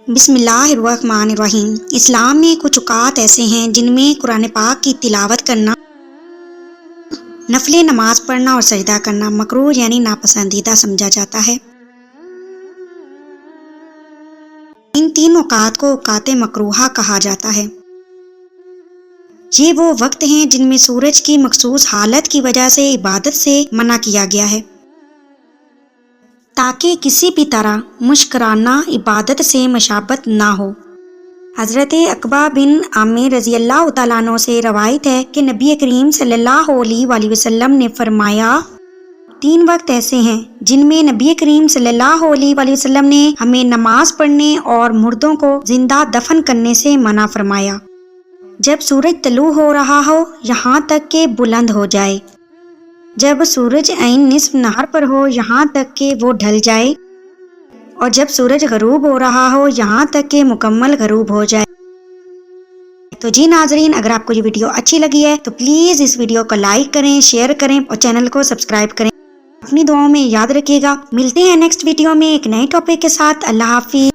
بسم اللہ الرحمن الرحیم۔ اسلام میں کچھ اوقات ایسے ہیں جن میں قرآن پاک کی تلاوت کرنا، نفل نماز پڑھنا اور سجدہ کرنا مکروہ یعنی ناپسندیدہ سمجھا جاتا ہے۔ ان تین اوقات کو اوقات مکروہہ کہا جاتا ہے۔ یہ وہ وقت ہیں جن میں سورج کی مخصوص حالت کی وجہ سے عبادت سے منع کیا گیا ہے، تاکہ کسی بھی طرح مشکرانہ عبادت سے مشابہت نہ ہو۔ حضرت عقبہ بن عامر رضی اللہ تعالیٰ عنہ سے روایت ہے کہ نبی کریم صلی اللہ علیہ وآلہ وسلم نے فرمایا، تین وقت ایسے ہیں جن میں نبی کریم صلی اللہ علیہ وآلہ وسلم نے ہمیں نماز پڑھنے اور مردوں کو زندہ دفن کرنے سے منع فرمایا: جب سورج طلوع ہو رہا ہو یہاں تک کہ بلند ہو جائے، جب سورج عین نصف نہار پر ہو یہاں تک کہ وہ ڈھل جائے، اور جب سورج غروب ہو رہا ہو یہاں تک کہ مکمل غروب ہو جائے۔ تو جی ناظرین، اگر آپ کو یہ ویڈیو اچھی لگی ہے تو پلیز اس ویڈیو کو لائک کریں، شیئر کریں اور چینل کو سبسکرائب کریں۔ اپنی دعاؤں میں یاد رکھیے گا۔ ملتے ہیں نیکسٹ ویڈیو میں ایک نئے ٹاپک کے ساتھ۔ اللہ حافظ۔